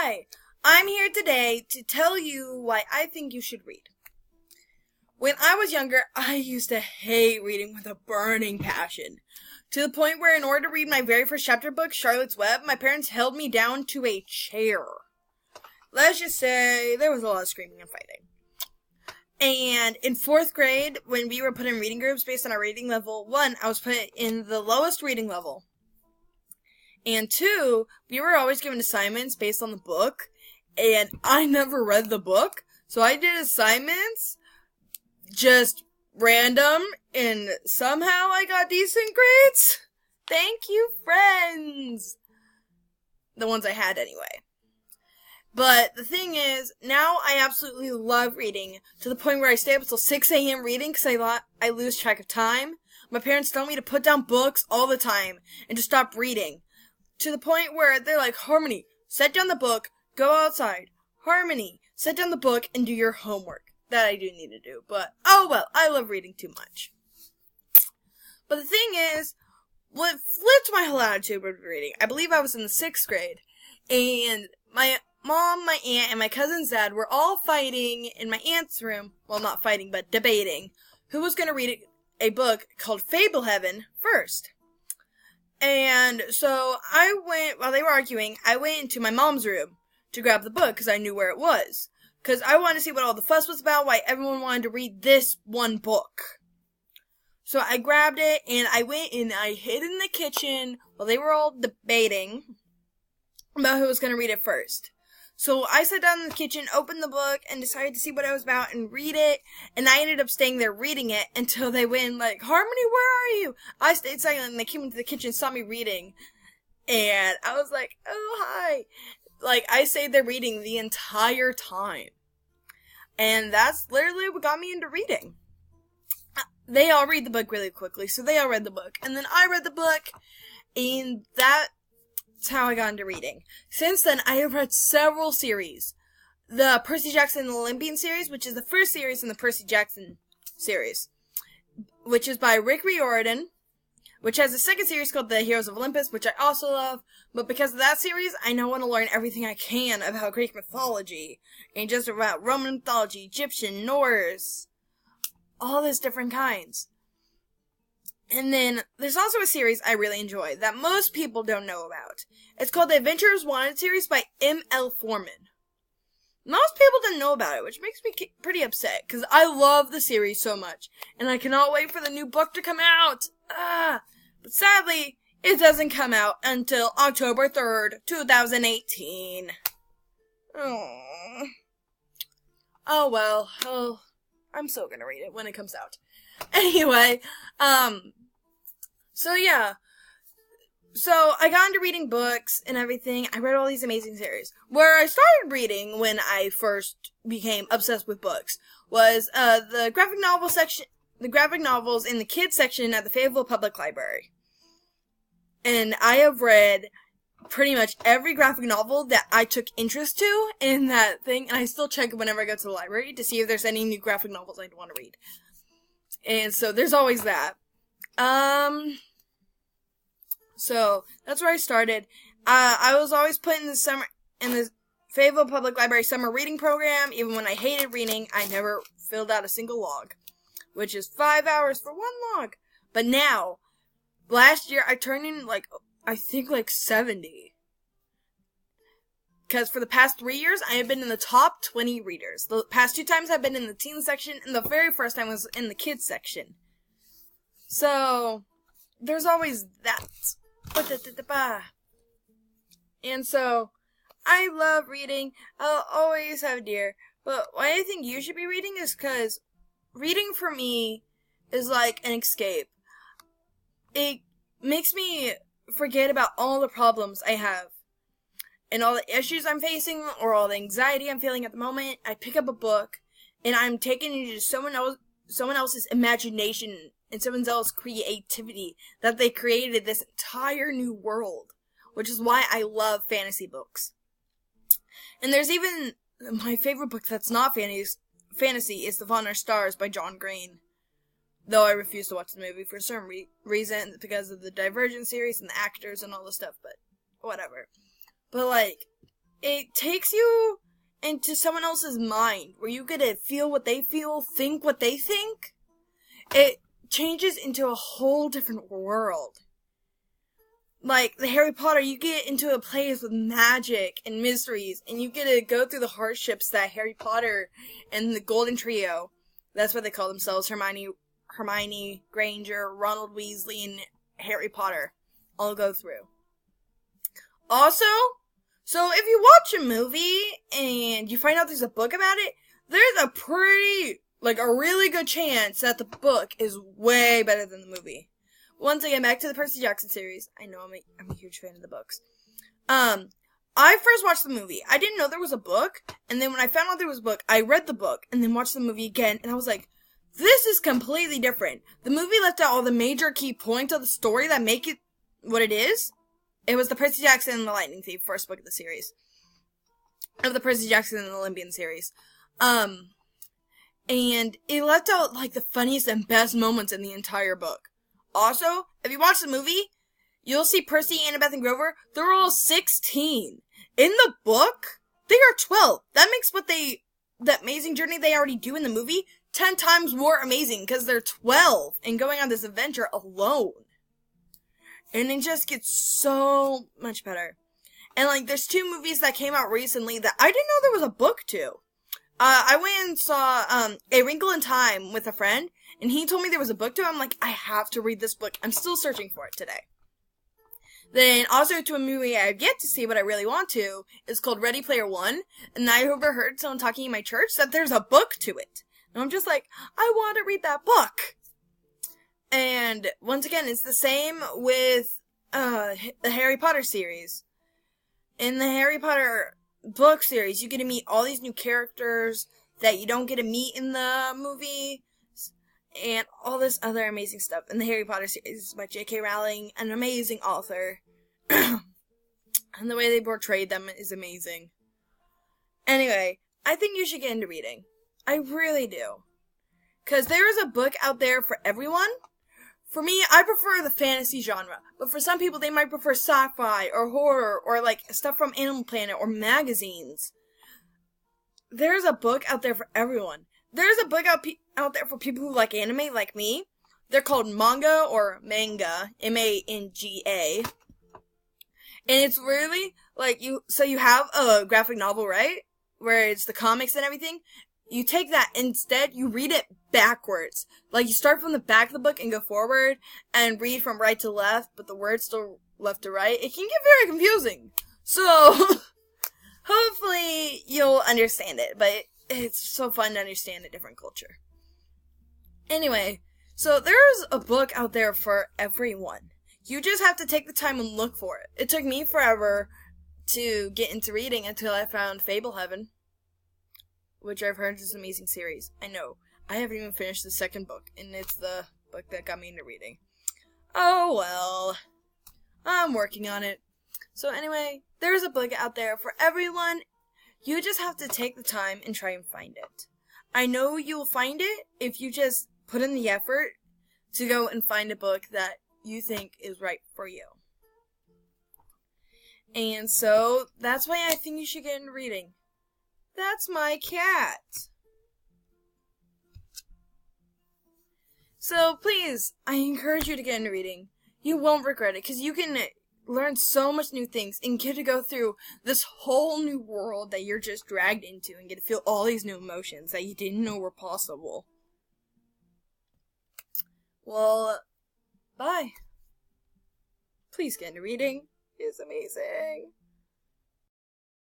Hi, I'm here today to tell you why I think you should read. When I was younger, I used to hate reading with a burning passion. To the point where in order to read my very first chapter book, Charlotte's Web, my parents held me down to a chair. Let's just say there was a lot of screaming and fighting. And in 4th grade, when we were put in reading groups based on our reading level, 1, I was put in the lowest reading level. And 2, we were always given assignments based on the book, and I never read the book, so I did assignments just random, and somehow I got decent grades. Thank you, friends. The ones I had anyway. But the thing is, now I absolutely love reading, to the point where I stay up until 6 a.m. reading because I lose track of time. My parents tell me to put down books all the time and to stop reading. To the point where they're like, Harmony, set down the book, go outside. Harmony, set down the book and do your homework. That I do need to do, but oh well, I love reading too much. But the thing is, what flipped my whole attitude with reading, I believe I was in the 6th grade, and my mom, my aunt, and my cousin's dad were all fighting in my aunt's room, well not fighting, but debating, who was going to read a book called Fableheaven first. And so while they were arguing, I went into my mom's room to grab the book because I knew where it was. Because I wanted to see what all the fuss was about, why everyone wanted to read this one book. So I grabbed it, and I went and I hid in the kitchen while they were all debating about who was going to read it first. So I sat down in the kitchen, opened the book, and decided to see what it was about and read it. And I ended up staying there reading it until they went like, Harmony, where are you? I stayed silent, and they came into the kitchen and saw me reading. And I was like, oh, hi. Like, I stayed there reading the entire time. And that's literally what got me into reading. They all read the book really quickly, so they all read the book. And then I read the book, and that's how I got into reading. Since then, I have read several series. The Percy Jackson Olympian series, which is the first series in the Percy Jackson series, which is by Rick Riordan, which has a second series called The Heroes of Olympus, which I also love. But because of that series, I now want to learn everything I can about Greek mythology, and just about Roman mythology, Egyptian, Norse, all these different kinds. And then, there's also a series I really enjoy that most people don't know about. It's called The Adventurers Wanted series by M.L. Foreman. Most people don't know about it, which makes me pretty upset, because I love the series so much, and I cannot wait for the new book to come out. But sadly, it doesn't come out until October 3rd, 2018. Oh well, I'm still gonna read it when it comes out. Anyway, so yeah. So I got into reading books and everything. I read all these amazing series. Where I started reading when I first became obsessed with books was the graphic novel section, the graphic novels in the kids section at the Fayetteville Public Library. And I have read pretty much every graphic novel that I took interest to in that thing, and I still check it whenever I go to the library to see if there's any new graphic novels I'd want to read. And so there's always that. So that's where I started. I was always put in the Fayetteville Public Library summer reading program. Even when I hated reading, I never filled out a single log, which is 5 hours for one log. But now, last year I turned in I think 70. Because for the past 3 years, I have been in the top 20 readers. The past 2 times I've been in the teen section, and the very first time was in the kids section. So, there's always that. And so, I love reading. I'll always have dear. But why I think you should be reading is because reading for me is like an escape. It makes me forget about all the problems I have and all the issues I'm facing or all the anxiety I'm feeling at the moment. I pick up a book and I'm taken into someone else's imagination and someone else's creativity that they created this entire new world, which is why I love fantasy books. And there's even my favorite book that's not fantasy is The Fault in Our Stars by John Green. Though I refuse to watch the movie for some reason because of the Divergent series and the actors and all the stuff, but whatever. But it takes you into someone else's mind where you get to feel what they feel, think what they think. It changes into a whole different world. Like the Harry Potter, you get into a place with magic and mysteries, and you get to go through the hardships that Harry Potter and the Golden Trio, that's what they call themselves, Hermione Granger, Ronald Weasley, and Harry Potter, all go through. Also, so if you watch a movie and you find out there's a book about it, there's a really good chance that the book is way better than the movie. Once again, back to the Percy Jackson series. I know I'm a huge fan of the books. I first watched the movie. I didn't know there was a book, and then when I found out there was a book, I read the book, and then watched the movie again, and I was like, this is completely different. The movie left out all the major key points of the story that make it what it is. It was the Percy Jackson and the Lightning Thief, first book of the series. Of the Percy Jackson and the Olympian series. And it left out, like, the funniest and best moments in the entire book. Also, if you watch the movie, you'll see Percy, Annabeth, and Grover, they're all 16. In the book, they are 12. That makes the amazing journey they already do in the movie 10 times more amazing, because they're 12 and going on this adventure alone. And it just gets so much better. And, like, there's 2 movies that came out recently that I didn't know there was a book to. I went and saw, A Wrinkle in Time with a friend, and he told me there was a book to it. I'm like, I have to read this book. I'm still searching for it today. Then, also to a movie I have yet to see, but I really want to, is called Ready Player One, and I overheard someone talking in my church that there's a book to it. And I'm just like, I want to read that book. And, once again, it's the same with, the Harry Potter series. In the Harry Potter book series, you get to meet all these new characters that you don't get to meet in the movie, and all this other amazing stuff. In the Harry Potter series by J.K. Rowling, an amazing author. And the way they portrayed them is amazing. Anyway, I think you should get into reading. I really do. Because there is a book out there for everyone. For me, I prefer the fantasy genre. But for some people, they might prefer sci-fi or horror or like stuff from Animal Planet or magazines. There's a book out there for everyone. There's a book out there for people who like anime, like me. They're called manga or manga, M-A-N-G-A. And it's really, like, you have a graphic novel, right? Where it's the comics and everything. You take that, instead, you read it backwards. Like, you start from the back of the book and go forward, and read from right to left, but the words still left to right. It can get very confusing. So, hopefully, you'll understand it, but it's so fun to understand a different culture. Anyway, so there's a book out there for everyone. You just have to take the time and look for it. It took me forever to get into reading until I found Fable Heaven, which I've heard is an amazing series. I know. I haven't even finished the second book, and it's the book that got me into reading. Oh well. I'm working on it. So anyway, there's a book out there for everyone. You just have to take the time and try and find it. I know you'll find it if you just put in the effort to go and find a book that you think is right for you. And so, that's why I think you should get into reading. That's my cat. So, please, I encourage you to get into reading. You won't regret it, because you can learn so much new things and get to go through this whole new world that you're just dragged into and get to feel all these new emotions that you didn't know were possible. Well, bye. Please get into reading. It's amazing.